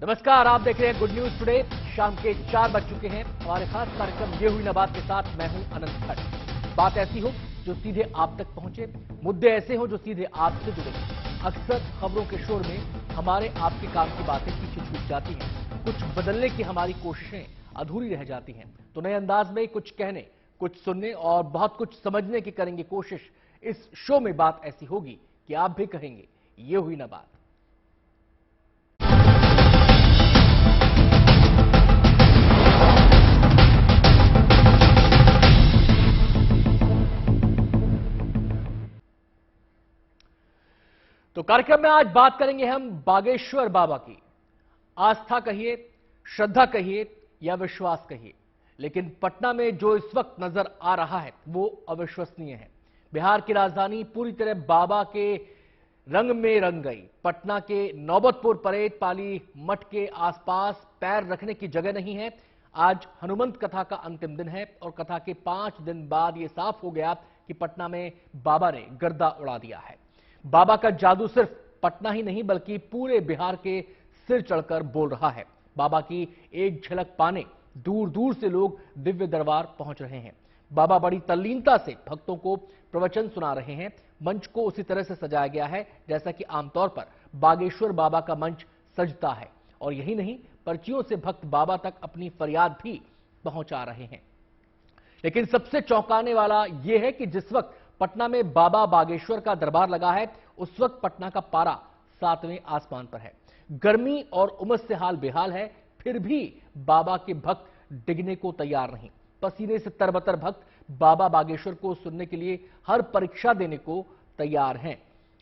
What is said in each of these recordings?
नमस्कार, आप देख रहे हैं गुड न्यूज टुडे। शाम के 4 बज चुके हैं। हमारे खास कार्यक्रम ये हुई ना बात के साथ मैं हूं अनंत भट्ट। बात ऐसी हो जो सीधे आप तक पहुंचे, मुद्दे ऐसे हो जो सीधे आपसे जुड़े। अक्सर खबरों के शोर में हमारे आपके काम की बातें पीछे छूट जाती हैं, कुछ बदलने की हमारी कोशिशें अधूरी रह जाती हैं। तो नए अंदाज में कुछ कहने, कुछ सुनने और बहुत कुछ समझने की करेंगे कोशिश। इस शो में बात ऐसी होगी कि आप भी कहेंगे ये हुई ना बात। तो कार्यक्रम में आज बात करेंगे हम बागेश्वर बाबा की। आस्था कहिए, श्रद्धा कहिए या विश्वास कहिए, लेकिन पटना में जो इस वक्त नजर आ रहा है वो अविश्वसनीय है। बिहार की राजधानी पूरी तरह बाबा के रंग में रंग गई। पटना के नौबतपुर परेड पाली मठ के आसपास पैर रखने की जगह नहीं है। आज हनुमंत कथा का अंतिम दिन है और कथा के 5 दिन बाद यह साफ हो गया कि पटना में बाबा ने गर्दा उड़ा दिया है। बाबा का जादू सिर्फ पटना ही नहीं बल्कि पूरे बिहार के सिर चढ़कर बोल रहा है। बाबा की एक झलक पाने दूर दूर से लोग दिव्य दरबार पहुंच रहे हैं। बाबा बड़ी तल्लीनता से भक्तों को प्रवचन सुना रहे हैं। मंच को उसी तरह से सजाया गया है जैसा कि आमतौर पर बागेश्वर बाबा का मंच सजता है। और यही नहीं, पर्चियों से भक्त बाबा तक अपनी फरियाद भी पहुंचा रहे हैं। लेकिन सबसे चौंकाने वाला यह है कि जिस वक्त पटना में बाबा बागेश्वर का दरबार लगा है उस वक्त पटना का पारा 7वें आसमान पर है। गर्मी और उमस से हाल बेहाल है, फिर भी बाबा के भक्त डिगने को तैयार नहीं। पसीने से तरबतर भक्त बाबा बागेश्वर को सुनने के लिए हर परीक्षा देने को तैयार हैं।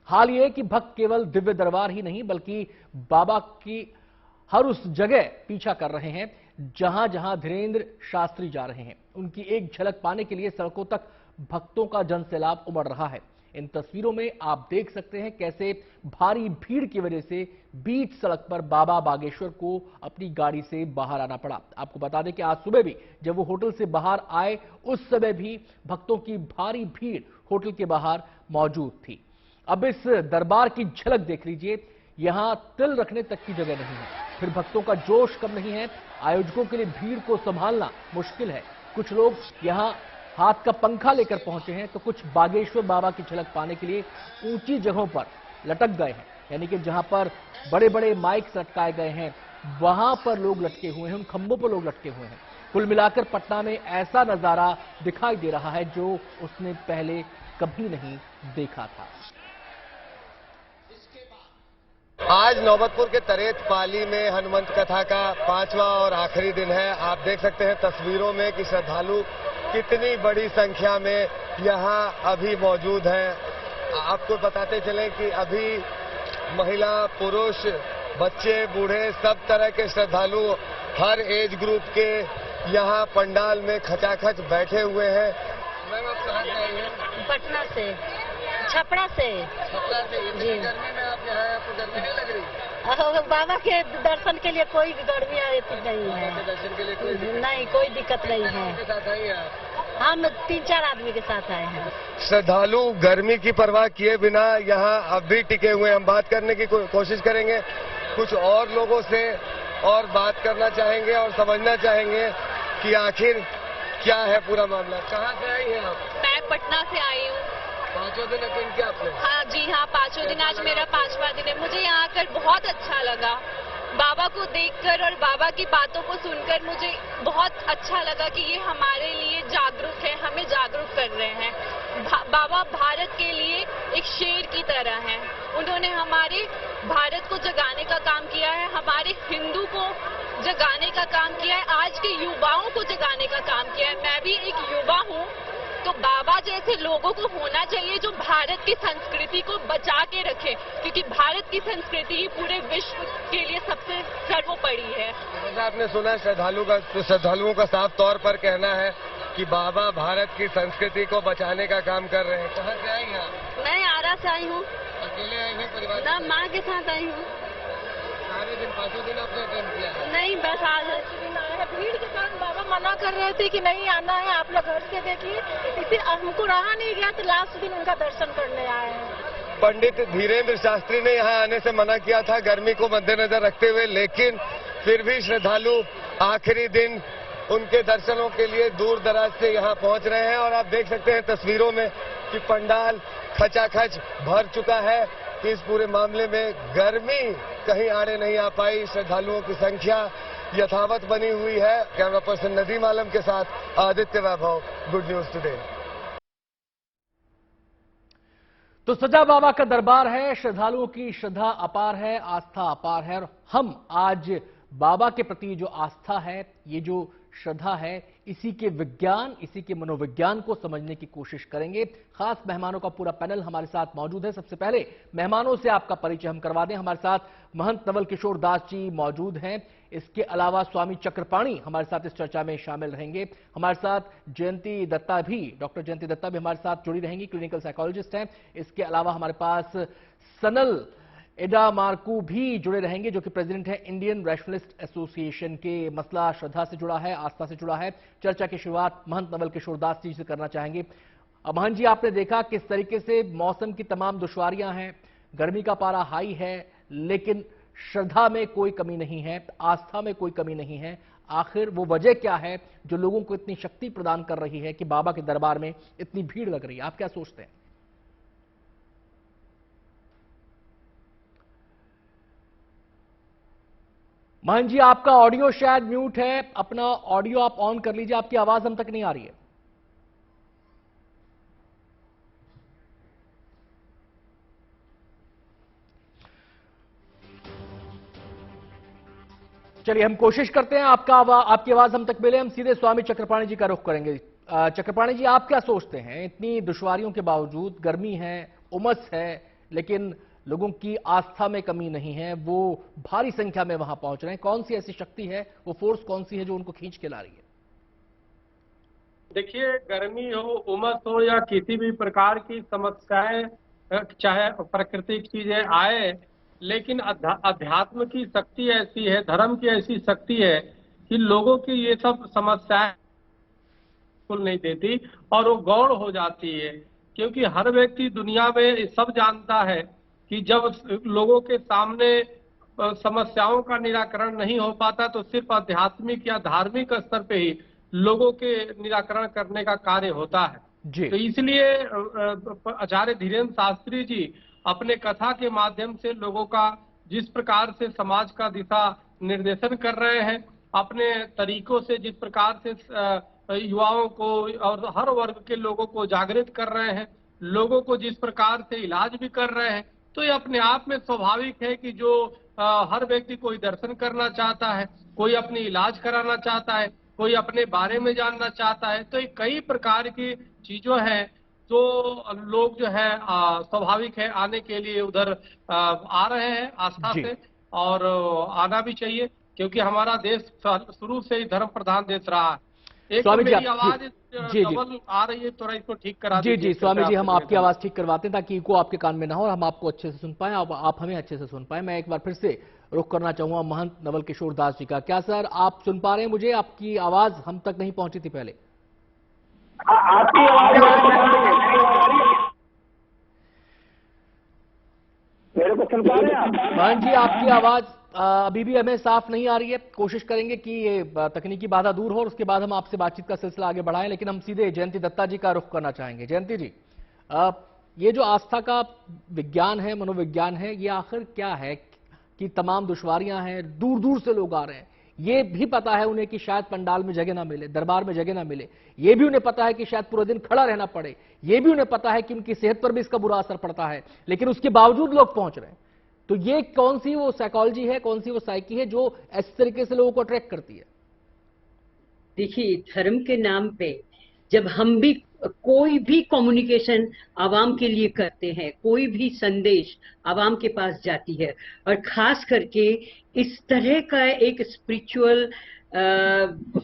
हाल यह कि भक्त केवल दिव्य दरबार ही नहीं बल्कि बाबा की हर उस जगह पीछा कर रहे हैं जहां जहां धीरेन्द्र शास्त्री जा रहे हैं। उनकी एक झलक पाने के लिए सड़कों तक भक्तों का जनसैलाब उमड़ रहा है। इन तस्वीरों में आप देख सकते हैं कैसे भारी भीड़ की वजह से बीच सड़क पर बाबा बागेश्वर को अपनी गाड़ी से बाहर आना पड़ा। आपको बता दें कि आज सुबह भी जब वो होटल से बाहर आए उस समय भी भक्तों की भारी भीड़ होटल के बाहर मौजूद थी। अब इस दरबार की झलक देख लीजिए। यहां तिल रखने तक की जगह नहीं है। फिर भक्तों का जोश कम नहीं है। आयोजकों के लिए भीड़ को संभालना मुश्किल है। कुछ लोग यहां हाथ का पंखा लेकर पहुंचे हैं तो कुछ बागेश्वर बाबा की झलक पाने के लिए ऊंची जगहों पर लटक गए हैं। यानी कि जहां पर बड़े बड़े माइक लटकाए गए हैं वहां पर लोग लटके हुए हैं, उन खंभों पर लोग लटके हुए हैं। कुल मिलाकर पटना में ऐसा नजारा दिखाई दे रहा है जो उसने पहले कभी नहीं देखा था। आज नौबतपुर के तरेत पाली में हनुमंत कथा का 5वां और आखिरी दिन है। आप देख सकते हैं तस्वीरों में कि श्रद्धालु कितनी बड़ी संख्या में यहाँ अभी मौजूद हैं। आपको बताते चलें कि अभी महिला, पुरुष, बच्चे, बूढ़े सब तरह के श्रद्धालु हर एज ग्रुप के यहाँ पंडाल में खचाखच बैठे हुए हैं। मैम, आप कहाँ से आई हैं? पटना से, छपरा से। छपरा से। इतनी गर्मी में आप यहाँ, आपको गर्मी नहीं लग रही? बाबा के दर्शन के लिए कोई गर्मी नहीं है। दर्शन के लिए कोई दिक्कत नहीं है। के साथ आई हैं आप? हम 3-4 आदमी के साथ आए हैं। श्रद्धालु गर्मी की परवाह किए बिना यहाँ अब भी टिके हुए। हम बात करने की कोशिश करेंगे कुछ और लोगों से और बात करना चाहेंगे और समझना चाहेंगे कि आखिर क्या है पूरा मामला। कहाँ से आई हैं आप? मैं पटना से आई हूँ। 5वां दिन अटेंड किया आपने? हाँ जी हाँ, 5वां दिन। आज मेरा 5वां दिन है। मुझे यहाँ आकर बहुत अच्छा लगा। बाबा को देखकर और बाबा की बातों को सुनकर मुझे बहुत अच्छा लगा कि ये हमारे लिए जागरूक है, हमें जागरूक कर रहे हैं। बाबा भारत के लिए एक शेर की तरह हैं। उन्होंने हमारे भारत को जगाने का काम किया है, हमारे हिंदू को जगाने का काम किया है, आज के युवाओं को जगाने का काम किया है। मैं भी एक युवा हूँ, तो बाबा जैसे लोगों को होना चाहिए जो भारत की संस्कृति को बचा के रखे, क्योंकि भारत की संस्कृति ही पूरे विश्व के लिए सबसे सर्वोपरि है। जैसा आपने सुना श्रद्धालुओं का साफ तौर पर कहना है कि बाबा भारत की संस्कृति को बचाने का काम कर रहे हैं। कहाँ से आई हैं आप? मैं आरा से आई हूँ। अकेले आई हैं? परिवार ना, माँ के साथ आई हूँ। सारे दिन 5 दिन आपने अटेंड किया? नहीं, बस आज भीड़ के कारण बाबा मना कर रहे थे कि नहीं आना है, आप लोग घर से देखिए। इसे हमको रहा नहीं गया तो लास्ट दिन उनका दर्शन करने आए हैं। पंडित धीरेन्द्र शास्त्री ने यहां आने से मना किया था गर्मी को मद्देनजर रखते हुए, लेकिन फिर भी श्रद्धालु आखिरी दिन उनके दर्शनों के लिए दूर दराज से यहां पहुंच रहे हैं। और आप देख सकते हैं तस्वीरों में कि पंडाल खचाखच भर चुका है। कि इस पूरे मामले में गर्मी कहीं आड़े नहीं आ पाई, श्रद्धालुओं की संख्या यथावत बनी हुई है। कैमरा पर्सन नदीम आलम के साथ आदित्य वैभव, गुड न्यूज टुडे। तो सजा बाबा का दरबार है, श्रद्धालुओं की श्रद्धा अपार है, आस्था अपार है। और हम आज बाबा के प्रति जो आस्था है, ये जो श्रद्धा है, इसी के विज्ञान, इसी के मनोविज्ञान को समझने की कोशिश करेंगे। खास मेहमानों का पूरा पैनल हमारे साथ मौजूद है। सबसे पहले मेहमानों से आपका परिचय हम करवा दें। हमारे साथ महंत नवल किशोर दास जी मौजूद हैं। इसके अलावा स्वामी चक्रपाणी हमारे साथ इस चर्चा में शामिल रहेंगे। हमारे साथ जयंती दत्ता भी, डॉक्टर जयंती दत्ता भी हमारे साथ जुड़ी रहेंगी, क्लिनिकल साइकोलॉजिस्ट हैं। इसके अलावा हमारे पास सनल एडा मार्कू भी जुड़े रहेंगे, जो कि प्रेसिडेंट है इंडियन रैशनलिस्ट एसोसिएशन के। मसला श्रद्धा से जुड़ा है, आस्था से जुड़ा है। चर्चा की शुरुआत महंत नवल किशोर दास जी से करना चाहेंगे। महंत जी, आपने देखा किस तरीके से मौसम की तमाम दुश्वारियां हैं, गर्मी का पारा हाई है, लेकिन श्रद्धा में कोई कमी नहीं है, आस्था में कोई कमी नहीं है। आखिर वो वजह क्या है जो लोगों को इतनी शक्ति प्रदान कर रही है कि बाबा के दरबार में इतनी भीड़ लग रही है? आप क्या सोचते हैं? महंत जी, आपका ऑडियो शायद म्यूट है, अपना ऑडियो आप ऑन कर लीजिए, आपकी आवाज हम तक नहीं आ रही है। चलिए हम कोशिश करते हैं आपकी आवाज हम तक मिले। हम सीधे स्वामी चक्रपाणी जी का रुख करेंगे। चक्रपाणी जी, आप क्या सोचते हैं, इतनी दुश्वारियों के बावजूद, गर्मी है, उमस है, लेकिन लोगों की आस्था में कमी नहीं है, वो भारी संख्या में वहां पहुंच रहे हैं? कौन सी ऐसी शक्ति है, वो फोर्स कौन सी है जो उनको खींच के ला रही है? देखिए, गर्मी हो, उमस हो या किसी भी प्रकार की समस्याएं, चाहे प्राकृतिक चीजें आए, लेकिन अध्यात्म की शक्ति ऐसी है, धर्म की ऐसी शक्ति है कि लोगों की ये सब समस्याएं बिल्कुल नहीं देती और वो गौण हो जाती है। क्योंकि हर व्यक्ति दुनिया में सब जानता है कि जब लोगों के सामने समस्याओं का निराकरण नहीं हो पाता तो सिर्फ आध्यात्मिक या धार्मिक स्तर पे ही लोगों के निराकरण करने का कार्य होता है जी। तो इसलिए आचार्य धीरेन्द्र शास्त्री जी अपने कथा के माध्यम से लोगों का जिस प्रकार से समाज का दिशा निर्देशन कर रहे हैं, अपने तरीकों से जिस प्रकार से युवाओं को और हर वर्ग के लोगों को जागृत कर रहे हैं, लोगों को जिस प्रकार से इलाज भी कर रहे हैं, तो ये अपने आप में स्वाभाविक है कि जो हर व्यक्ति कोई दर्शन करना चाहता है, कोई अपनी इलाज कराना चाहता है, कोई अपने बारे में जानना चाहता है, तो ये कई प्रकार की चीजों हैं जो लोग जो है स्वाभाविक है आने के लिए उधर आ रहे हैं आस्था से, और आना भी चाहिए क्योंकि हमारा देश शुरू से ही धर्म प्रधान देश रहा है। एक तो मेरी आवाज डबल आ रही है, थोड़ा इसको ठीक करा दीजिए। जी स्वामी जी, हम आपकी आवाज ठीक करवाते हैं ताकि इको आपके कान में ना हो और हम आपको अच्छे से सुन पाए, आप हमें अच्छे से सुन पाए। मैं एक बार फिर से रुख करना चाहूंगा महंत नवल किशोर दास जी का। क्या सर आप सुन पा रहे हैं मुझे? आपकी आवाज हम तक नहीं पहुंची थी पहले। आपकी आवाज मेरे को सुन पा रहे हैं आप? महंत जी, आपकी आवाज अभी भी हमें साफ नहीं आ रही है। कोशिश करेंगे कि ये तकनीकी बाधा दूर हो और उसके बाद हम आपसे बातचीत का सिलसिला आगे बढ़ाएं, लेकिन हम सीधे जयंती दत्ता जी का रुख करना चाहेंगे। जयंती जी, ये जो आस्था का विज्ञान है, मनोविज्ञान है, ये आखिर क्या है कि तमाम दुश्वारियां हैं, दूर दूर से लोग आ रहे हैं, ये भी पता है उन्हें कि शायद पंडाल में जगह ना मिले, दरबार में जगह ना मिले, ये भी उन्हें पता है कि शायद पूरे दिन खड़ा रहना पड़े, ये भी उन्हें पता है कि उनकी सेहत पर भी इसका बुरा असर पड़ता है, लेकिन उसके बावजूद लोग पहुंच रहे हैं। तो ये कौन सी वो साइकोलॉजी है, कौन सी वो साइकी है जो इस तरीके से लोगों को अट्रैक्ट करती है? देखिए, धर्म के नाम पे जब हम भी कोई भी कम्युनिकेशन आवाम के लिए करते हैं, कोई भी संदेश आवाम के पास जाती है, और खास करके इस तरह का एक स्पिरिचुअल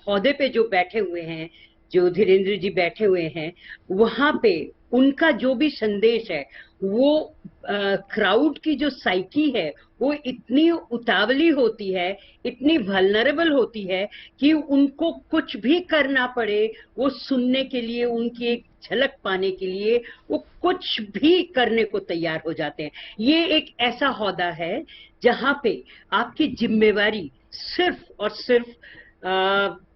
ओहदे पे जो बैठे हुए हैं, जो धीरेन्द्र जी बैठे हुए हैं, वहां पे उनका जो भी संदेश है वो क्राउड की जो साइकी है वो इतनी उतावली होती है, इतनी वल्नरेबल होती है कि उनको कुछ भी करना पड़े वो सुनने के लिए, उनकी एक झलक पाने के लिए वो कुछ भी करने को तैयार हो जाते हैं। ये एक ऐसा ओहदा है जहां पे आपकी जिम्मेवारी सिर्फ और सिर्फ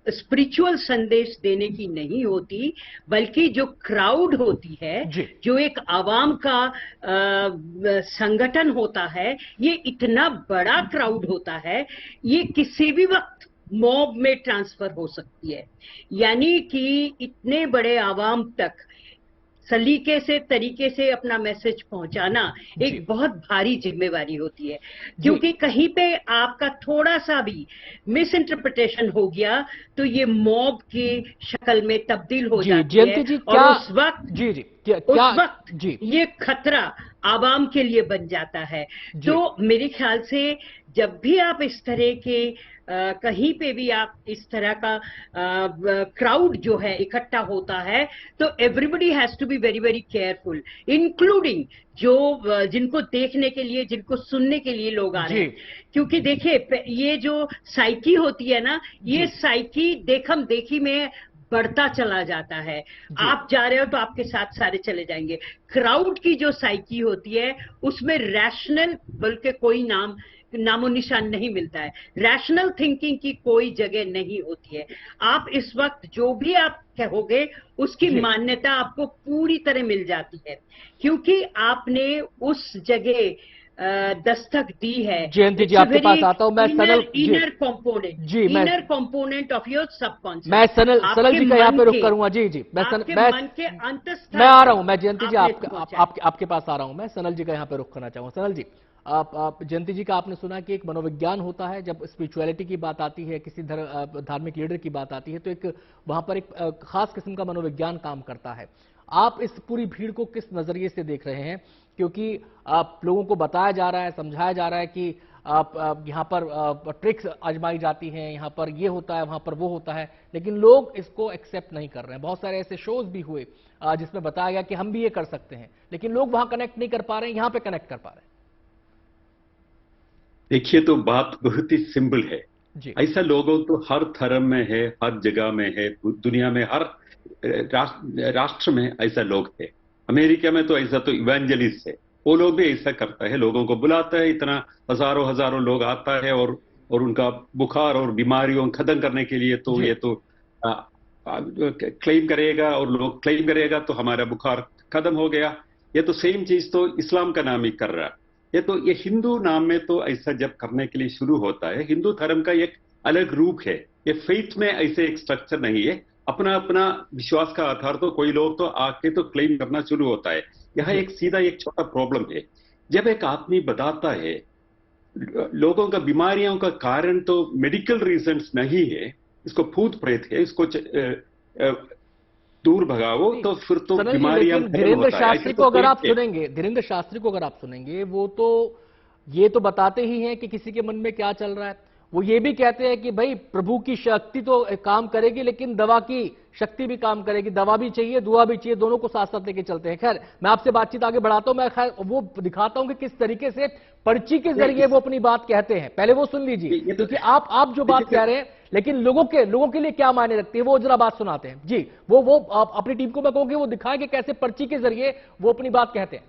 स्पिरिचुअल संदेश देने की नहीं होती, बल्कि जो क्राउड होती है, जो एक आवाम का संगठन होता है, ये इतना बड़ा क्राउड होता है, ये किसी भी वक्त मॉब में ट्रांसफर हो सकती है। यानी कि इतने बड़े आवाम तक सलीके से, तरीके से अपना मैसेज पहुंचाना एक बहुत भारी जिम्मेवारी होती है, क्योंकि कहीं पे आपका थोड़ा सा भी मिस इंटरप्रिटेशन हो गया तो ये मॉब की शक्ल में तब्दील हो जाती है। और उस वक्त ये खतरा आवाम के लिए बन जाता है। तो मेरे ख्याल से जब भी आप इस तरह के कहीं पे भी आप इस तरह का क्राउड जो है इकट्ठा होता है, तो everybody has to be very very careful, including जो जिनको देखने के लिए, जिनको सुनने के लिए लोग आ रहे हैं। क्योंकि देखिए ये जो साइकी होती है ना, ये साइकी देखम देखी में बढ़ता चला जाता है। आप जा रहे हो तो आपके साथ सारे चले जाएंगे। क्राउड की जो साइकी होती है उसमें रैशनल बल्कि कोई नामो निशान नहीं मिलता है, रैशनल थिंकिंग की कोई जगह नहीं होती है। आप इस वक्त जो भी आप कहोगे उसकी मान्यता आपको पूरी तरह मिल जाती है, क्योंकि आपने उस जगह दस्तक दी है। जयंती जी आपके पास आता हूं मैं। Inner component of your subconscious. मैं सनल जी का यहाँ पे रुक करूंगा। जी मैं मन के अंतस्थ मैं आ रहा हूं। मैं जयंती जी आपके पास आ रहा हूं। मैं सनल जी का यहाँ पे रुक करना चाहूंगा। सनल जी, आप जयंती जी का आपने सुना कि एक मनोविज्ञान होता है, जब स्पिरिचुअलिटी की बात आती है, किसी धार्मिक लीडर की बात आती है, तो एक वहां पर एक खास किस्म का मनोविज्ञान काम करता है। आप इस पूरी भीड़ को किस नजरिए से देख रहे हैं? क्योंकि आप लोगों को बताया जा रहा है, समझाया जा रहा है कि आप यहाँ पर ट्रिक्स आजमाई जाती हैं, यहाँ पर ये होता है, वहां पर वो होता है, लेकिन लोग इसको एक्सेप्ट नहीं कर रहे हैं। बहुत सारे ऐसे शोज भी हुए जिसमें बताया गया कि हम भी ये कर सकते हैं, लेकिन लोग वहां कनेक्ट नहीं कर पा रहे हैं, यहाँ पे कनेक्ट कर पा रहे हैं। देखिए, तो बात बहुत ही सिंपल है। ऐसा लोगों तो हर धर्म में है, हर जगह में है, दुनिया में हर राष्ट्र में ऐसा लोग है। अमेरिका में तो ऐसा तो इवेंजलिस्ट है, वो लोग भी ऐसा करता है, लोगों को बुलाता है, इतना हजारों लोग आता है और उनका बुखार और बीमारियों खत्म करने के लिए तो ये तो क्लेम करेगा और लोग क्लेम करेगा तो हमारा बुखार खत्म हो गया। ये तो सेम चीज तो इस्लाम का नाम ही कर रहा है। ये हिंदू नाम में तो ऐसा जब करने के लिए शुरू होता है, हिंदू धर्म का एक अलग रूप है। ये फेथ में ऐसे एक स्ट्रक्चर नहीं है, अपना अपना विश्वास का आधार तो कोई लोग तो आके तो क्लेम करना शुरू होता है। यह एक सीधा एक छोटा प्रॉब्लम है। जब एक आदमी बताता है लोगों का बीमारियों का कारण तो मेडिकल रीजंस नहीं है, इसको भूत प्रेत है, इसको दूर भगाओ, तो फिर तो बीमारियां। धीरेन्द्र शास्त्री को अगर आप सुनेंगे, वो तो ये तो बताते ही हैं कि किसी के मन में क्या चल रहा है। वो ये भी कहते हैं कि भाई प्रभु की शक्ति तो काम करेगी, लेकिन दवा की शक्ति भी काम करेगी, दवा भी चाहिए, दुआ भी चाहिए, दोनों को साथ साथ लेके चलते हैं। खैर, मैं आपसे बातचीत आगे बढ़ाता हूं। मैं खैर वो दिखाता हूं कि किस तरीके से पर्ची के जरिए वो अपनी बात कहते हैं। पहले वो सुन लीजिए, क्योंकि आप जो बात कह रहे हैं, लेकिन लोगों के लिए क्या मायने रखती है, वो जरा बात सुनाते हैं। जी, वो अपनी टीम को मैं कहूंगी वो दिखाए कि कैसे पर्ची के जरिए वो अपनी बात कहते हैं।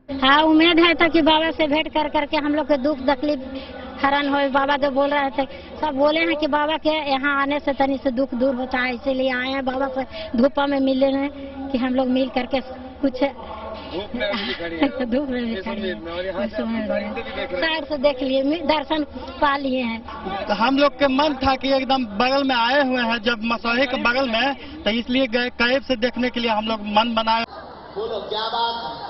हाँ, उम्मीद है था कि बाबा से भेंट कर करके हम लोग के दुख तकलीफ हरण हो। बाबा जो बोल रहे थे, सब बोले हैं कि बाबा के यहाँ आने से तनी से दुख दूर होता है, इसीलिए आए हैं बाबा से धूपा में मिलने में कि हम लोग मिल करके कुछ धूप में साइड से देख लिए, दर्शन पा लिए हैं। तो हम लोग के मन था कि एकदम बगल में आए हुए हैं, जब मसौहे के बगल में, तो इसलिए करीब से देखने के लिए हम लोग मन बनाए। बोलो क्या बात,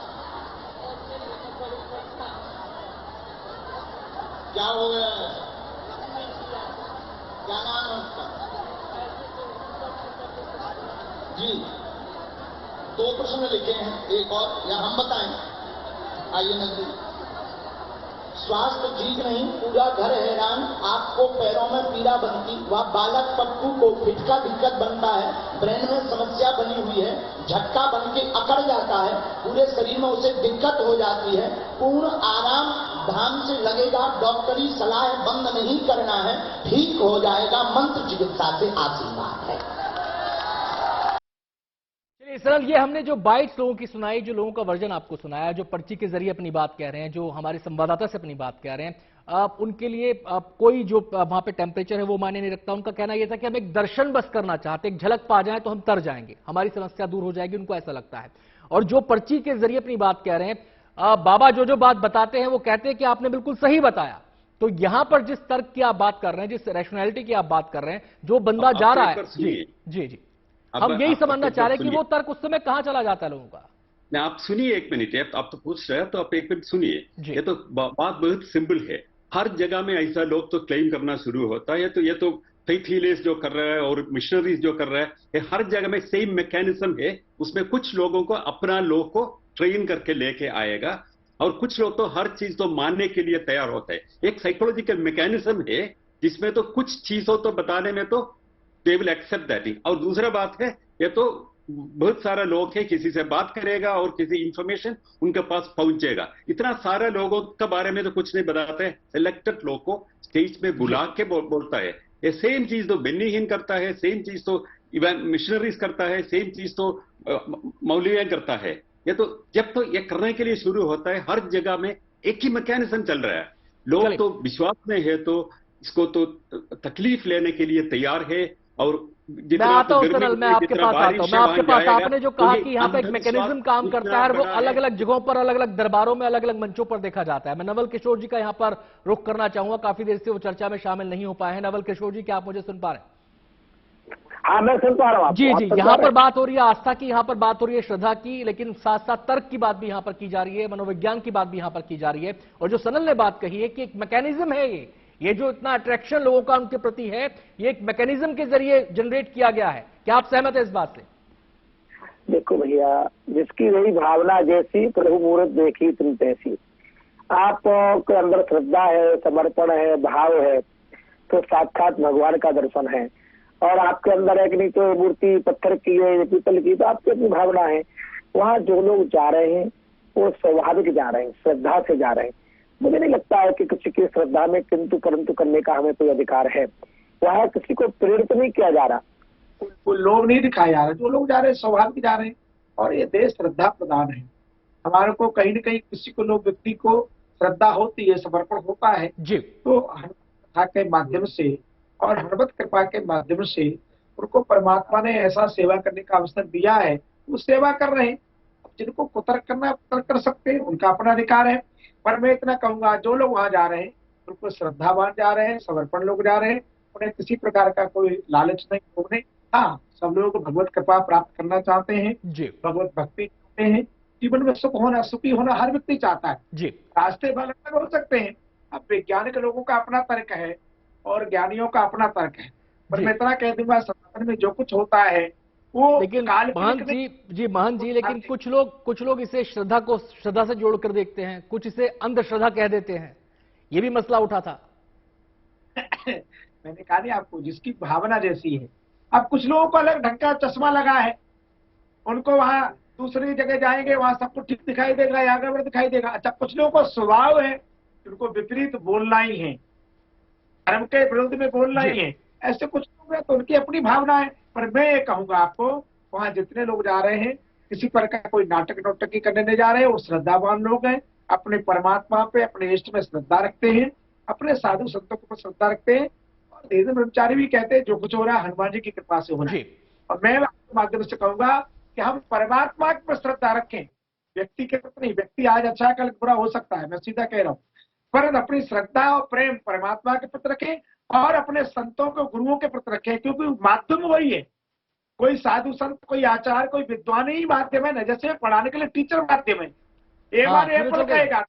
क्या हो गया है, क्या नाम है उसका? जी, 2 प्रश्न लिखे हैं, एक और या हम बताएं? आइए नजदीक। स्वास्थ्य ठीक नहीं, पूरा घर हैरान, आपको पैरों में पीड़ा बनती, वह बालक पप्पू को फिटका दिक्कत बनता है, ब्रेन में समस्या बनी हुई है, झटका बन के अकड़ जाता है, पूरे शरीर में उसे दिक्कत हो जाती है, पूर्ण आराम धाम से लगेगा, डॉक्टरी सलाह बंद नहीं करना है, ठीक हो जाएगा, मंत्र चिकित्सा से आशीर्वाद है। सरल, ये हमने जो बाइट्स लोगों की सुनाई, जो लोगों का वर्जन आपको सुनाया, जो पर्ची के जरिए अपनी बात कह रहे हैं, जो हमारे संवाददाता से अपनी बात कह रहे हैं, उनके लिए कोई जो वहां पे टेम्परेचर है वो मायने नहीं रखता। उनका कहना यह था कि हम एक दर्शन बस करना चाहते, एक झलक पा जाए तो हम तर जाएंगे, हमारी समस्या दूर हो जाएगी, उनको ऐसा लगता है। और जो पर्ची के जरिए अपनी बात कह रहे हैं, बाबा जो जो बात बताते हैं वो कहते हैं कि आपने बिल्कुल सही बताया। तो यहां पर जिस तर्क की आप बात कर रहे हैं, जिस रैशनैलिटी की आप बात कर रहे हैं, जो बंदा जा रहा है, जी जी जी, हम यही समझना चाह रहे हैं कि वो तर्क उस समय कहां चला जाता है लोगों का। नहीं, आप सुनिए एक मिनट, आप तो पूछ रहे हैं तो आप एक मिनट सुनिए। ये तो बात बहुत सिंपल है। हर जगह में ऐसा लोग तो क्लेम करना शुरू होता है, ये तो फेथ हीलर्स जो कर रहा है और मिशनरीज जो कर रहा है, ये हर जगह में सेम मैकेनिज्म है। उसमें कुछ लोगों को अपना लोग को ट्रेन करके लेके आएगा और कुछ लोग तो हर चीज तो मानने के लिए तैयार होते हैं। एक साइकोलॉजिकल मैकेनिज्म है जिसमें तो कुछ चीजों तो बताने में तो दे विल एक्सेप्ट दैट। और दूसरा बात है, ये तो बहुत सारा लोग है, किसी से बात करेगा और किसी इंफॉर्मेशन उनके पास पहुंचेगा। इतना सारा लोगों के बारे में तो कुछ नहीं बताते, सिलेक्टेड लोग को स्टेज में बुला के बोलता है। ये सेम चीज तो बेन्नी हिन करता है, सेम चीज तो इवन मिशनरीज करता है, सेम चीज तो मौलविया करता है। ये तो जब तो ये करने के लिए शुरू होता है, हर जगह में एक ही मैकेनिज्म चल रहा है। लोग तो विश्वास में है तो इसको तो तकलीफ लेने के लिए तैयार है। और मैं आता हूं सरल, मैं आपके पास आता हूं, मैं आपके पास, आपने जो कहा कि यहाँ पे एक मैकेनिज्म काम करता है और वो अलग अलग जगहों पर, अलग अलग दरबारों में, अलग अलग मंचों पर देखा जाता है। मैं नवल किशोर जी का यहाँ पर रुख करना चाहूंगा, काफी देर से वो चर्चा में शामिल नहीं हो पाए हैं। नवल किशोर जी, क्या आप मुझे सुन पा रहे हैं? हाँ, मैं सुन पा रहा हूँ। जी जी, यहाँ पर बात हो रही है आस्था की, यहाँ पर बात हो रही है श्रद्धा की, लेकिन साथ साथ तर्क की बात भी यहाँ पर की जा रही है, मनोविज्ञान की बात भी यहाँ पर की जा रही है। और जो सनल ने बात कही है कि एक मैकेनिज्म है, ये जो इतना अट्रैक्शन लोगों का उनके प्रति है, ये एक मैकेनिज्म के जरिए जनरेट किया गया है। क्या आप सहमत है इस बात से? देखो भैया, जिसकी वही भावना जैसी, प्रभु मुहूर्त देखी तुम तैसी। आपके अंदर श्रद्धा है, समर्पण है, भाव है, तो साक्षात भगवान का दर्शन है। और आपके अंदर है कि नहीं तो मूर्ति पत्थर की है, पीतल की, तो आपकी अपनी भावना है। वहाँ जो लोग जा रहे हैं वो स्वाभाविक जा रहे हैं, श्रद्धा से जा रहे हैं। मुझे नहीं लगता है कि किसी की श्रद्धा में किंतु परंतु करने का हमें कोई अधिकार है। वहाँ किसी को प्रेरित नहीं किया जा रहा, कोई लोग नहीं दिखाया जा रहा, जो लोग जा रहे हैं स्वाभाविक जा रहे हैं। और ये देश श्रद्धा प्रधान है। हमारे को कहीं न कहीं किसी को लोग व्यक्ति को श्रद्धा होती है, समर्पण होता है जी, तो हनुमत कथा के माध्यम से और हनुमत कृपा के माध्यम से उनको परमात्मा ने ऐसा सेवा करने का अवसर दिया है, वो सेवा कर रहे हैं। जिनको कुतर्क करना कुतर्क कर सकते हैं, उनका अपना अधिकार है। पर मैं इतना कहूंगा, जो लोग वहां जा रहे हैं उनको श्रद्धावान जा रहे हैं, समर्पण लोग जा रहे हैं, उन्हें किसी प्रकार का कोई लालच नहीं होने। हाँ, सब लोग भगवत कृपा प्राप्त करना चाहते हैं, भगवत भक्ति चाहते हैं, जीवन में सुख होना, सुखी होना हर व्यक्ति चाहता है जी। रास्ते अलग अलग हो सकते हैं। अब वैज्ञानिक लोगों का अपना तर्क है और ज्ञानियों का अपना तर्क है, पर मैं इतना कह दूंगा, सनातन में जो कुछ होता है वो लेकिन महंत जी, लेकिन कुछ लोग इसे श्रद्धा से जोड़कर देखते हैं, कुछ इसे अंधश्रद्धा कह देते हैं। ये भी मसला उठा था। मैंने कहा नहीं आपको, जिसकी भावना जैसी है। अब कुछ लोगों को अलग ढंग का चश्मा लगा है, उनको वहां दूसरी जगह जाएंगे, वहां सब कुछ ठीक दिखाई देगा या आगे दिखाई देगा। अच्छा, कुछ लोगों को स्वभाव है, उनको विपरीत बोलना ही है, धर्म के विरोध में बोलना ही है। ऐसे कुछ लोग हैं तो उनकी अपनी भावना है। पर मैं ये कहूंगा आपको, वहां जितने लोग जा रहे हैं किसी प्रकार का कोई नाटक नौटंकी करने नहीं जा रहे हैं, वो श्रद्धावान लोग हैं, अपने परमात्मा पे, अपने इष्ट में श्रद्धा रखते हैं, अपने साधु संतों के ऊपर श्रद्धा रखते हैं। और देव ब्रह्मचारी भी कहते हैं जो कुछ हो रहा है हनुमान जी की कृपा से हो रहा है। और मैं आपके माध्यम से कहूंगा कि हम परमात्मा पर श्रद्धा रखें, व्यक्ति के प्रति नहीं। व्यक्ति आज अच्छा कल बुरा हो सकता है, मैं सीधा कह रहा हूँ, पर अपनी श्रद्धा और प्रेम परमात्मा के प्रति रखें और अपने संतों को, गुरुओं के प्रति रखें, क्योंकि माध्यम वही है। कोई साधु संत, कोई आचार्य, कोई विद्वान ही माध्यम है ना। जैसे पढ़ाने के लिए टीचर माध्यम है, एपल कहेगा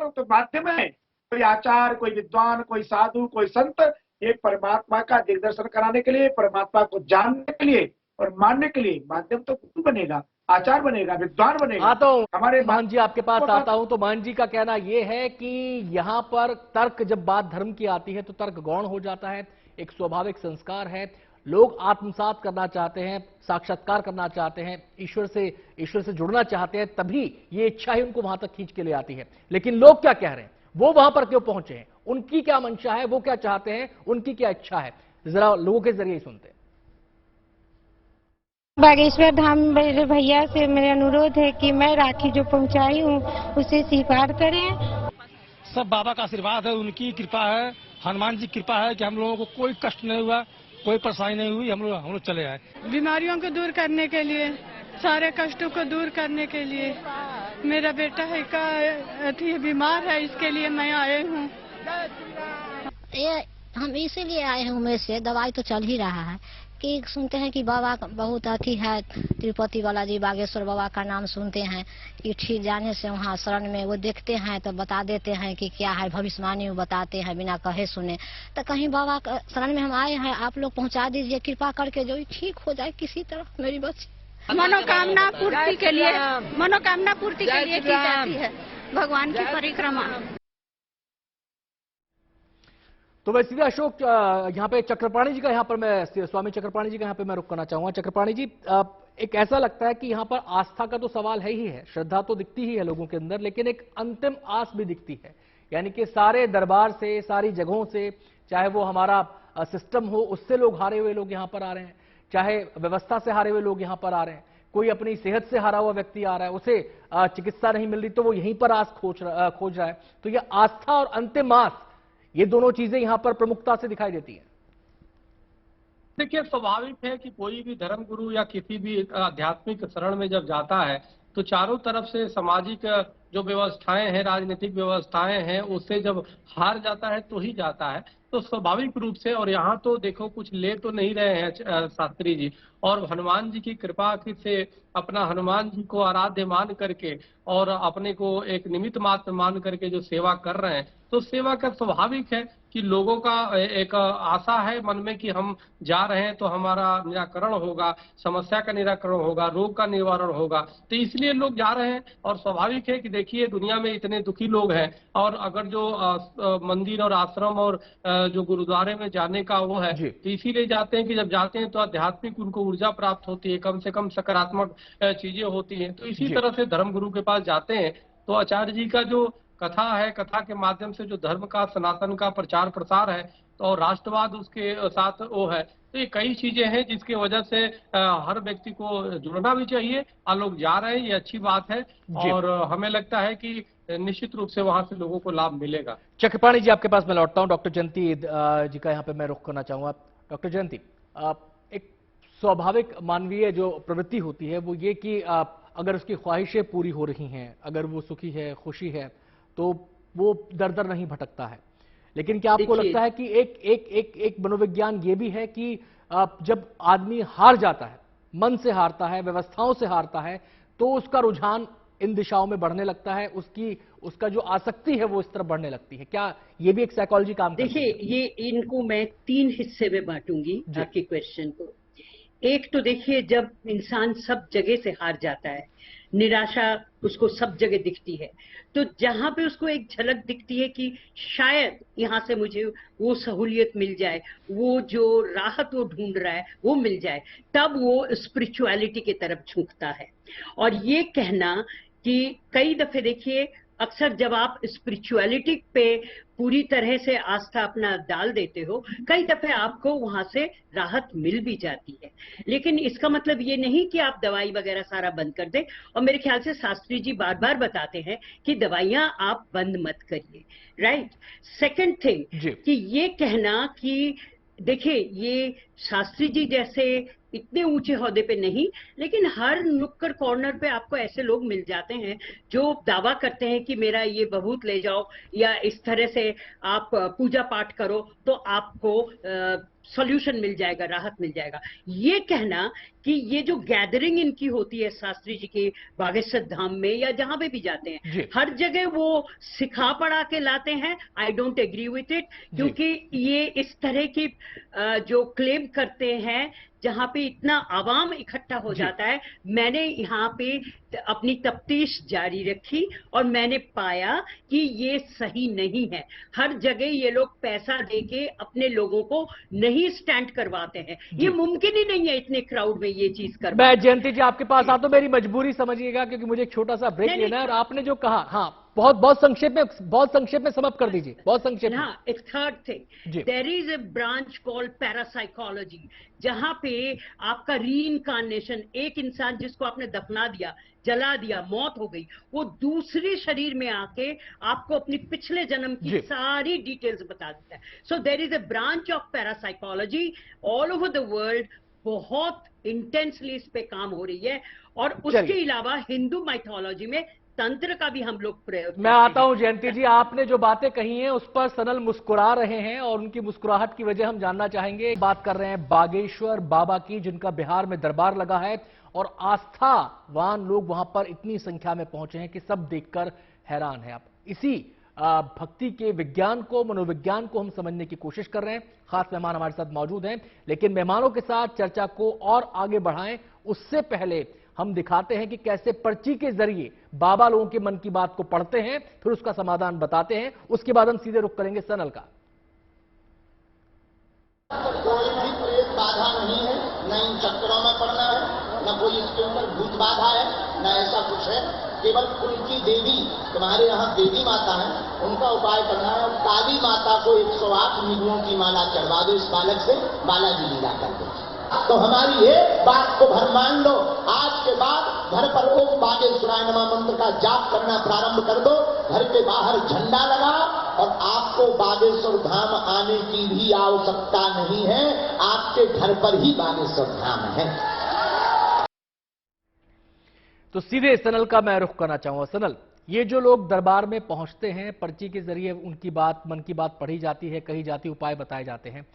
तो माध्यम है। कोई आचार्य, कोई विद्वान, कोई साधु, कोई संत, ये परमात्मा का दिग्दर्शन कराने के लिए, परमात्मा को जानने के लिए और मानने के लिए माध्यम तो गुरु बनेगा। आचार बनेगा, विद्वान बनेगा। आता हूं हमारे मान जी आपके पास आता हूं। तो मान जी का कहना यह है कि यहां पर तर्क, जब बात धर्म की आती है तो तर्क गौण हो जाता है, एक स्वाभाविक संस्कार है। लोग आत्मसात करना चाहते हैं, साक्षात्कार करना चाहते हैं, ईश्वर से जुड़ना चाहते हैं, तभी ये इच्छा ही उनको वहां तक खींच के ले आती है। लेकिन लोग क्या कह रहे हैं, वो वहां पर क्यों पहुंचे हैं, उनकी क्या मंशा है, वो क्या चाहते हैं, उनकी क्या इच्छा है, जरा लोगों के जरिए सुनते हैं। बागेश्वर धाम मेरे भैया से मेरे अनुरोध है कि मैं राखी जो पहुंचाई हूँ उसे स्वीकार करें। सब बाबा का आशीर्वाद है, उनकी कृपा है, हनुमान जी की कृपा है कि हम लोगों को कोई कष्ट नहीं हुआ, कोई परेशानी नहीं हुई, हम लोग चले आए। बीमारियों को दूर करने के लिए, सारे कष्टों को दूर करने के लिए, मेरा बेटा है का बीमार है, इसके लिए मैं आए हूँ। ये हम इसीलिए आए हैं उमेश से, दवाई तो चल ही रहा है कि सुनते हैं कि बाबा बहुत अति है, तिरुपति बालाजी बागेश्वर बाबा का नाम सुनते हैं कि ठीक जाने से वहाँ शरण में वो देखते हैं तो बता देते हैं कि क्या है, भविष्यवाणी बताते हैं बिना कहे सुने। तो कहीं बाबा शरण में हम आए हैं, आप लोग पहुँचा दीजिए कृपा करके, जो ठीक हो जाए किसी तरह मेरी बच्ची। मनोकामना पूर्ति के लिए, मनोकामना पूर्ति के लिए की जाती है भगवान की परिक्रमा। तो मैं सीधे अशोक यहाँ पे चक्रपाणी जी का, यहाँ पर मैं स्वामी चक्रपाणी जी का यहाँ पे मैं रुक करना चाहूंगा। चक्रपाणी जी, एक ऐसा लगता है कि यहाँ पर आस्था का तो सवाल है ही है, श्रद्धा तो दिखती ही है लोगों के अंदर, लेकिन एक अंतिम आस भी दिखती है, यानी कि सारे दरबार से, सारी जगहों से, चाहे वो हमारा सिस्टम हो उससे लोग हारे हुए लोग यहाँ पर आ रहे हैं, चाहे व्यवस्था से हारे हुए लोग यहाँ पर आ रहे हैं, कोई अपनी सेहत से हारा हुआ व्यक्ति आ रहा है, उसे चिकित्सा नहीं मिल रही तो वो यहीं पर आस खोज रहा है। तो यह आस्था और अंतिम आस, ये दोनों चीजें यहां पर प्रमुखता से दिखाई देती हैं। देखिए, स्वाभाविक है कि कोई भी धर्म गुरु या किसी भी आध्यात्मिक शरण में जब जाता है तो चारों तरफ से सामाजिक जो व्यवस्थाएं हैं, राजनीतिक व्यवस्थाएं हैं, उससे जब हार जाता है तो ही जाता है। तो स्वाभाविक रूप से, और यहाँ तो देखो कुछ ले तो नहीं रहे हैं शास्त्री जी, और हनुमान जी की कृपा से अपना हनुमान जी को आराध्य मान करके और अपने को एक निमित्त मात्र मान करके जो सेवा कर रहे हैं, तो सेवा का स्वाभाविक है कि लोगों का एक आशा है मन में कि हम जा रहे हैं तो हमारा निराकरण होगा, समस्या का निराकरण होगा, रोग का निवारण होगा, तो इसलिए लोग जा रहे हैं। और स्वाभाविक है कि देखिए दुनिया में इतने दुखी लोग हैं, और अगर जो मंदिर और आश्रम और जो गुरुद्वारे में जाने का वो है, तो इसीलिए जाते हैं कि जब जाते हैं तो आध्यात्मिक उनको ऊर्जा प्राप्त होती है, कम से कम सकारात्मक चीजें होती हैं। तो इसी तरह से धर्म गुरु के पास जाते हैं तो आचार्य जी का जो कथा है, कथा के माध्यम से जो धर्म का, सनातन का प्रचार प्रसार है, तो और राष्ट्रवाद उसके साथ वो है, तो ये कई चीजें हैं जिसकी वजह से हर व्यक्ति को जुड़ना भी चाहिए, और लोग जा रहे हैं, ये अच्छी बात है, और हमें लगता है कि निश्चित रूप से वहां से लोगों को लाभ मिलेगा। चक्रपाणी जी, आपके पास मैं लौटता हूं। डॉक्टर जयंती जी का यहाँ पे मैं रुख करना चाहूंगा। डॉक्टर जयंती, एक स्वाभाविक मानवीय जो प्रवृत्ति होती है वो ये कि अगर उसकी ख्वाहिशें पूरी हो रही हैं, अगर वो सुखी है, खुशी है, तो वो दर दर नहीं भटकता है। लेकिन क्या आपको लगता है कि एक मनोविज्ञान ये भी है कि जब आदमी हार जाता है, मन से हारता है, व्यवस्थाओं से हारता है, तो उसका रुझान इन दिशाओं में बढ़ने लगता है, उसका जो आसक्ति है वो इस तरफ बढ़ने लगती है? क्या ये भी एक साइकोलॉजी काम करती है? देखिए, ये इनको मैं 3 हिस्से में बांटूंगी आपके क्वेश्चन को। एक तो देखिए, जब इंसान सब जगह से हार जाता है, निराशा उसको सब जगह दिखती है, तो जहां पे उसको एक झलक दिखती है कि शायद यहाँ से मुझे वो सहूलियत मिल जाए, वो जो राहत वो ढूंढ रहा है वो मिल जाए, तब वो स्पिरिचुअलिटी की तरफ झुकता है। और ये कहना कि कई दफे देखिए, अक्सर जब आप स्पिरिचुअलिटी पे पूरी तरह से आस्था अपना डाल देते हो, कई दफे आपको वहां से राहत मिल भी जाती है। लेकिन इसका मतलब ये नहीं कि आप दवाई वगैरह सारा बंद कर दें, और मेरे ख्याल से शास्त्री जी बार बार बताते हैं कि दवाइयां आप बंद मत करिए, राइट। सेकंड थिंग कि ये कहना कि देखिए, ये शास्त्री जी जैसे इतने ऊंचे ओहदे पे नहीं, लेकिन हर नुक्कड़ कॉर्नर पे आपको ऐसे लोग मिल जाते हैं जो दावा करते हैं कि मेरा ये बभूत ले जाओ, या इस तरह से आप पूजा पाठ करो तो आपको सॉल्यूशन मिल जाएगा, राहत मिल जाएगा। ये कहना कि ये जो गैदरिंग इनकी होती है शास्त्री जी के बागेश्वर धाम में या जहां पे भी जाते हैं, हर जगह वो सिखा पढ़ा के लाते हैं, I don't agree with it, क्योंकि ये इस तरह की जो क्लेम करते हैं जहाँ पे इतना आवाम इकट्ठा हो जाता है, मैंने यहाँ पे अपनी तफ्तीश जारी रखी और मैंने पाया कि ये सही नहीं है। हर जगह ये लोग पैसा देके अपने लोगों को नहीं स्टैंड करवाते हैं। ये मुमकिन ही नहीं है इतने क्राउड में ये चीज करना। मैं जयंती जी आपके पास आता हूं, मेरी मजबूरी समझिएगा क्योंकि मुझे एक छोटा सा ब्रेक लेना है। और आपने जो कहा, हाँ, बहुत संक्षेप में समअप कर दीजिए, बहुत संक्षेप में। हाँ, एक third thing, there is a branch called parapsychology, जहां पे आपका रीइंकार्नेशन, एक इंसान जिसको आपने दफना दिया, जला दिया, मौत हो गई, वो दूसरे शरीर में आके आपको अपनी पिछले जन्म की सारी डिटेल्स बता देता है। So there is a branch of parapsychology all over the world, बहुत इंटेंसली इस पे काम हो रही है। और उसके अलावा हिंदू माइथोलॉजी में तंत्र का भी हम लोग प्रयोग। मैं आता हूं जयंती जी, आपने जो बातें कही हैं उस पर सनल मुस्कुरा रहे हैं और उनकी मुस्कुराहट की वजह हम जानना चाहेंगे। बात कर रहे हैं बागेश्वर बाबा की, जिनका बिहार में दरबार लगा है और आस्थावान लोग वहां पर इतनी संख्या में पहुंचे हैं कि सब देखकर हैरान है। आप इसी भक्ति के विज्ञान को, मनोविज्ञान को हम समझने की कोशिश कर रहे हैं। खास मेहमान हमारे साथ मौजूद हैं, लेकिन मेहमानों के साथ चर्चा को और आगे बढ़ाएं उससे पहले हम दिखाते हैं कि कैसे पर्ची के जरिए बाबा लोगों के मन की बात को पढ़ते हैं, फिर उसका समाधान बताते हैं। उसके बाद हम सीधे रुख करेंगे सनल का। कोई भी प्रेत बाधा नहीं है, न इन चक्करों में पड़ना है, न कोई इसके ऊपर भूत बाधा है, न ऐसा कुछ है। केवल उनकी देवी, तुम्हारे यहाँ देवी माता है, उनका उपाय करना है। और काली माता को 108 निगुओं की माला चढ़वा दो इस बालक से, बालाजी लीला कर दो। तो हमारी एक बात को भर मान लो, आज के बाद घर पर ओम बागेश्वराय नमः मंत्र का जाप करना प्रारंभ कर दो। घर के बाहर झंडा लगा और आपको बागेश्वर धाम आने की भी आवश्यकता नहीं है, आपके घर पर ही बागेश्वर धाम है। तो सीधे सनल का मैं रुख करना चाहूंगा। सनल, ये जो लोग दरबार में पहुंचते हैं, पर्ची के जरिए उनकी बात, मन की बात पढ़ी जाती है, कही जाती, उपाय बताए जाते हैं,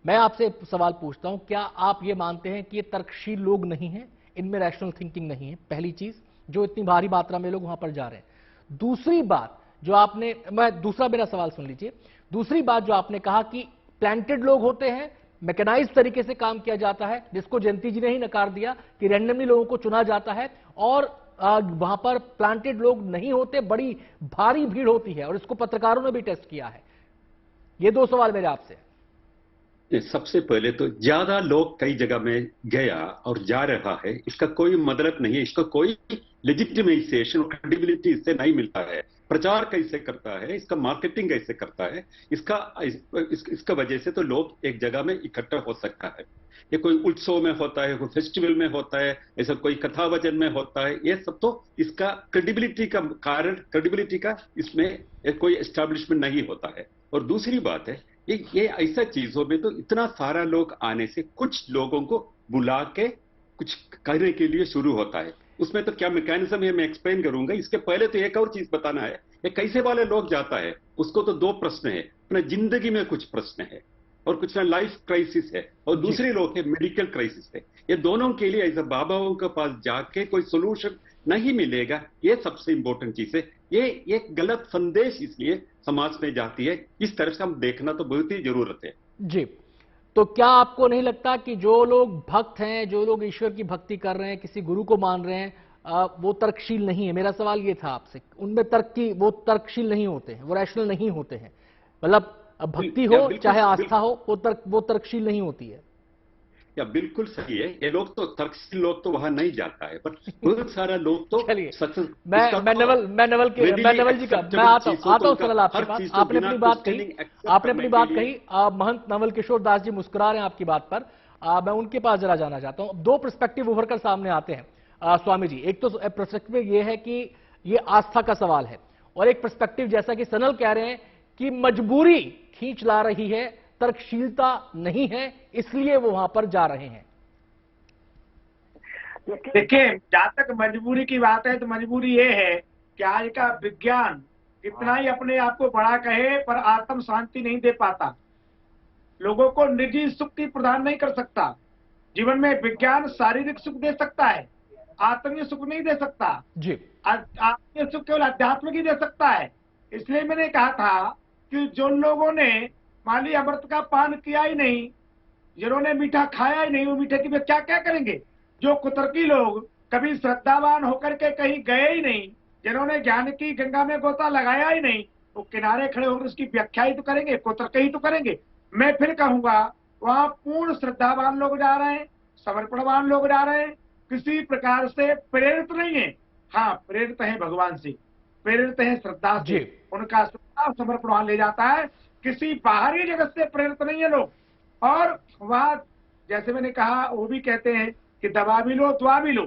मैं आपसे सवाल पूछता हूं, क्या आप ये मानते हैं कि ये तर्कशील लोग नहीं हैं, इनमें रैशनल थिंकिंग नहीं है? पहली चीज, जो इतनी भारी मात्रा में लोग वहां पर जा रहे हैं। दूसरी बात जो आपने, दूसरा मेरा सवाल सुन लीजिए। दूसरी बात जो आपने कहा कि प्लांटेड लोग होते हैं, मैकेनाइज तरीके से काम किया जाता है, जिसको जयंती जी ने ही नकार दिया कि रैंडमली लोगों को चुना जाता है और वहां पर प्लांटेड लोग नहीं होते, बड़ी भारी भीड़ होती है और इसको पत्रकारों ने भी टेस्ट किया है। ये दो सवाल मेरे आपसे। सबसे पहले तो ज्यादा लोग कई जगह में गया और जा रहा है, इसका कोई मतलब नहीं है, इसका कोई लेजिटिमाइजेशन और क्रेडिबिलिटी इससे नहीं मिलता है। प्रचार कैसे करता है, इसका मार्केटिंग कैसे करता है, इसका वजह से तो लोग एक जगह में इकट्ठा हो सकता है। ये कोई उत्सव में होता है, कोई फेस्टिवल में होता है, ऐसा कोई कथा वचन में होता है, ये सब तो इसका क्रेडिबिलिटी का कारण, क्रेडिबिलिटी का इसमें कोई एस्टैब्लिशमेंट नहीं होता है। और दूसरी बात है, ये ऐसा चीजों में तो इतना सारा लोग आने से कुछ लोगों को बुला के कुछ करने के लिए शुरू होता है। उसमें तो क्या मैकेनिज्म है मैं एक्सप्लेन करूंगा। इसके पहले तो एक और चीज बताना है, ये कैसे वाले लोग जाता है, उसको तो दो प्रश्न है, अपने जिंदगी में कुछ प्रश्न है और कुछ ना लाइफ क्राइसिस है और दूसरे लोग है मेडिकल क्राइसिस है। ये दोनों के लिए ऐसा बाबाओं के पास जाके कोई सोल्यूशन नहीं मिलेगा, ये सबसे इंपॉर्टेंट चीज है। ये एक गलत संदेश इसलिए समाज में जाती है, इस तरह से हम देखना तो बहुत ही जरूरत है। जी, तो क्या आपको नहीं लगता कि जो लोग भक्त हैं, जो लोग ईश्वर की भक्ति कर रहे हैं, किसी गुरु को मान रहे हैं, वो तर्कशील नहीं है? मेरा सवाल ये था आपसे, उनमें वो तर्कशील नहीं होते हैं, वो रैशनल नहीं होते हैं। मतलब भक्ति हो चाहे आस्था हो, वो तर्कशील नहीं होती है। या बिल्कुल सही है, ये लोग तो तर्कशील लोग तो वहां नहीं जाता है, पर बहुत सारा लोग तो चलिए मैं नवल जी का मैं आता हूं सरल आपके पास। आपने अपनी बात कही, महंत नवल किशोर दास जी मुस्कुरा रहे हैं आपकी बात पर, मैं उनके पास जरा जाना चाहता हूं। दो पर्सपेक्टिव उभर कर सामने आते हैं स्वामी जी। एक तो पर्सपेक्टिव ये है कि ये आस्था का सवाल है, और एक पर्सपेक्टिव जैसा कि सनल कह रहे हैं कि मजबूरी खींच ला रही है, तर्कशीलता नहीं है, इसलिए वो वहां पर जा रहे हैं। देखिए, जहां तक मजबूरी की बात है तो मजबूरी ये है कि आज का विज्ञान कितना ही अपने आप को बड़ा कहे पर आत्म शांति नहीं दे पाता, लोगों को निजी सुख की प्रदान नहीं कर सकता। जीवन में विज्ञान शारीरिक सुख दे सकता है, आत्मीय सुख नहीं दे सकता जी। आत्मीय सुख केवल आध्यात्मिक ही दे सकता है। इसलिए मैंने कहा था कि जो लोगों ने मान ली अमृत का पान किया ही नहीं, जिन्होंने मीठा खाया ही नहीं वो मीठे की व्याख्या क्या करेंगे? जो कुतर्की लोग कभी श्रद्धावान होकर के कहीं गए ही नहीं, जिन्होंने ज्ञान की गंगा में गोता लगाया ही नहीं, वो किनारे खड़े होकर उसकी व्याख्या ही तो करेंगे, कुतर्क ही तो करेंगे। मैं फिर कहूंगा वहां पूर्ण श्रद्धावान लोग जा रहे हैं, समर्पणवान लोग जा रहे हैं, किसी प्रकार से प्रेरित नहीं है। हाँ, प्रेरित है भगवान से, प्रेरित है श्रद्धा से, उनका श्रद्धा समर्पण वहां ले जाता है, किसी बाहरी जगत से प्रेरित नहीं है लोग। और वहां जैसे मैंने कहा वो भी कहते हैं कि दवा भी लो दुआ भी लो,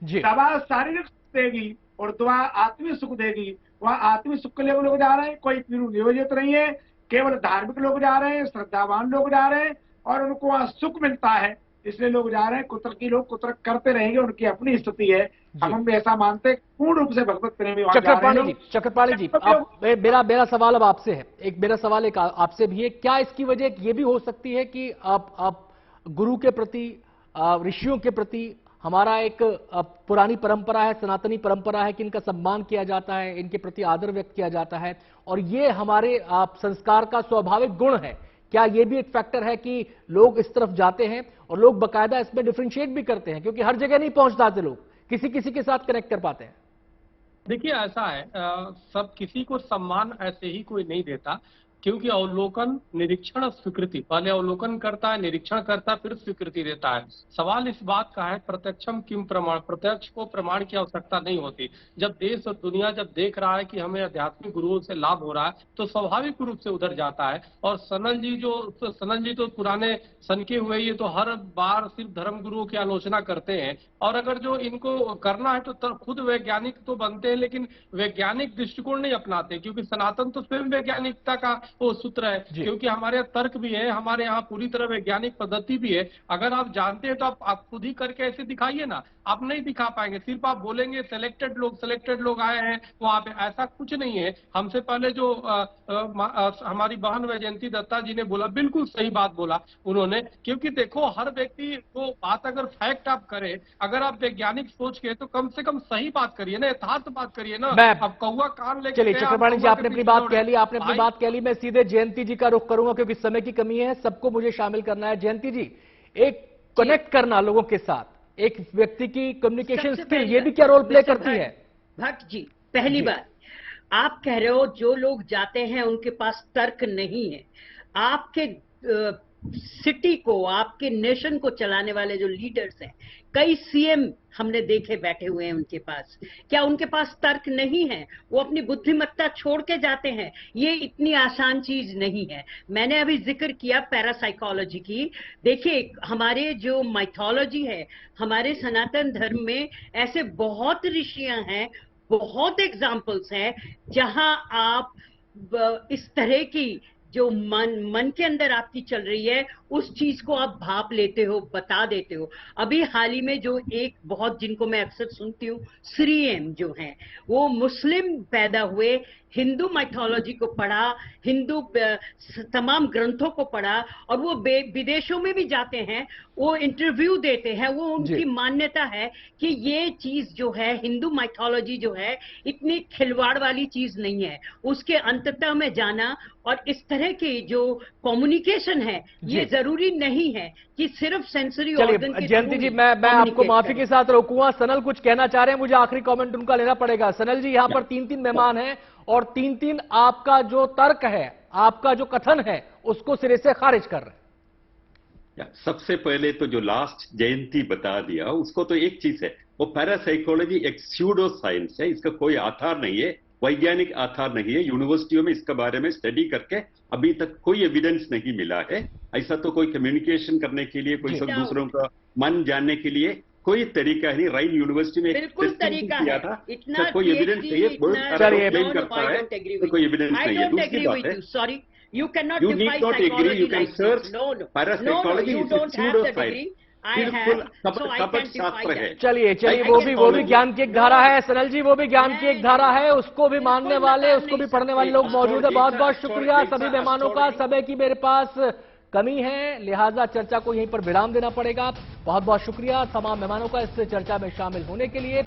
दवा शारीरिक सुख देगी और दुआ आत्मिक सुख देगी। वहाँ आत्मिक सुख के लिए लोग जा रहे हैं, कोई पीरू नियोजित नहीं है, केवल धार्मिक लोग जा रहे हैं, श्रद्धावान लोग जा रहे हैं और उनको वहाँ सुख मिलता है, इसलिए लोग जा रहे हैं। कुतर्की लोग कुतर्क करते रहेंगे, उनकी अपनी स्थिति है। हम ऐसा मानते हैं पूर्ण रूप से भगवत प्रेमी। चक्रपाणी जी, मेरा सवाल अब आपसे है, मेरा सवाल एक आपसे भी है, क्या इसकी वजह ये भी हो सकती है कि आप गुरु के प्रति, ऋषियों के प्रति हमारा एक पुरानी परंपरा है, सनातनी परंपरा है कि इनका सम्मान किया जाता है, इनके प्रति आदर व्यक्त किया जाता है और ये हमारे संस्कार का स्वाभाविक गुण है। क्या ये भी एक फैक्टर है कि लोग इस तरफ जाते हैं और लोग बकायदा इसमें डिफरेंशिएट भी करते हैं, क्योंकि हर जगह नहीं पहुंच पाते लोग, किसी के साथ कनेक्ट कर पाते हैं? देखिए ऐसा है, सब किसी को सम्मान ऐसे ही कोई नहीं देता, क्योंकि अवलोकन, निरीक्षण, स्वीकृति, पहले अवलोकन करता है, निरीक्षण करता है, फिर स्वीकृति देता है। सवाल इस बात का है प्रत्यक्षम किम प्रमाण, प्रत्यक्ष को प्रमाण की आवश्यकता नहीं होती। जब देश और दुनिया जब देख रहा है कि हमें आध्यात्मिक गुरुओं से लाभ हो रहा है तो स्वाभाविक रूप से उधर जाता है। और सनल जी तो पुराने सनके हुए, ये तो हर बार सिर्फ धर्म गुरुओं की आलोचना करते हैं। और अगर जो इनको करना है तो खुद वैज्ञानिक तो बनते हैं, लेकिन वैज्ञानिक दृष्टिकोण नहीं अपनाते, क्योंकि सनातन तो स्वयं वैज्ञानिकता का वो सूत्र है, क्योंकि हमारे यहाँ तर्क भी है, हमारे यहाँ पूरी तरह वैज्ञानिक पद्धति भी है। अगर आप जानते हैं तो आप खुद ही करके ऐसे दिखाइए ना, आप नहीं दिखा पाएंगे, सिर्फ आप बोलेंगे सिलेक्टेड लोग आए हैं वहां पे, ऐसा कुछ नहीं है। हमसे पहले जो हमारी बहन वैजयंती दत्ता जी ने बोला, बिल्कुल सही बात बोला उन्होंने, क्योंकि देखो हर व्यक्ति को बात अगर फैक्ट आप करें, अगर आप वैज्ञानिक सोच के तो कम से कम सही बात करिए ना, यथार्थ बात करिए ना। अब कौवा कान लेके, चलिए चक्रपाणी जी, आपने अपनी बात कह ली, मैं सीधे जयंती जी का रुख करूंगा क्योंकि समय की कमी है, सबको मुझे शामिल करना है। जयंती जी, एक कनेक्ट करना लोगों के साथ, एक व्यक्ति की कम्युनिकेशन स्किल, ये भी क्या रोल प्ले करती है? भट्ट जी, पहली बात आप कह रहे हो जो लोग जाते हैं उनके पास तर्क नहीं है। आपके सिटी को, आपके नेशन को चलाने वाले जो लीडर्स हैं, कई सीएम हमने देखे बैठे हुए हैं उनके पास, क्या उनके पास तर्क नहीं है? वो अपनी बुद्धिमत्ता छोड़ के जाते हैं। ये इतनी आसान चीज नहीं है। मैंने अभी जिक्र किया पैरासाइकोलॉजी की। देखिए हमारे जो माइथोलॉजी है, हमारे सनातन धर्म में ऐसे बहुत ऋषियां हैं, बहुत एग्जाम्पल्स हैं जहां आप इस तरह की जो मन के अंदर आपकी चल रही है उस चीज को आप भाप लेते हो, बता देते हो। अभी हाल ही में जो एक बहुत, जिनको मैं अक्सर सुनती हूँ, श्री एम जो हैं, वो मुस्लिम पैदा हुए, हिंदू माइथोलॉजी को पढ़ा, हिंदू तमाम ग्रंथों को पढ़ा और वो विदेशों में भी जाते हैं, वो इंटरव्यू देते हैं। वो उनकी मान्यता है कि ये चीज जो है, हिंदू माइथोलॉजी जो है, इतनी खिलवाड़ वाली चीज नहीं है। उसके अंततः में जाना और इस तरह की जो कम्युनिकेशन है, ये जरूरी नहीं है कि सिर्फ सेंसरी ऑर्गन के। जयंती जी, मैं आपको माफी के साथ रोकूंगा। सनल कुछ कहना चाह रहे हैं, मुझे आखिरी कमेंट उनका लेना पड़ेगा। सनल जी, यहाँ पर 3 मेहमान हैं और 3 आपका जो तर्क है, आपका जो कथन है, उसको सिरे से खारिज कर रहे हैं। सबसे पहले तो जो लास्ट जयंती बता दिया, उसको तो एक चीज है, वो पैरासाइकोलॉजी एक स्यूडो साइंस है, इसका कोई आधार नहीं है, वैज्ञानिक आधार नहीं है। यूनिवर्सिटियों में इसके बारे में स्टडी करके अभी तक कोई एविडेंस नहीं मिला है। ऐसा तो कोई कम्युनिकेशन करने के लिए, कोई सब दूसरों का मन जानने के लिए कोई तरीका नहीं। राइन यूनिवर्सिटी में बिल्कुल तरीका किया था, कोई एविडेंस नहीं है, क्लेम करता है तो कोई एविडेंस नहीं है। दूसरी बात है, sorry, you cannot you need not agree, you can search parapsychology is a pseudoscience, बिल्कुल कपट शास्त्र है। चलिए वो भी ज्ञान की एक धारा है। सनल जी, वो भी ज्ञान की एक धारा है, उसको भी मानने वाले, उसको भी पढ़ने वाले लोग मौजूद है। बहुत बहुत शुक्रिया सभी मेहमानों का। समय की मेरे पास कमी है, लिहाजा चर्चा को यहीं पर विराम देना पड़ेगा। बहुत बहुत शुक्रिया तमाम मेहमानों का इस चर्चा में शामिल होने के लिए।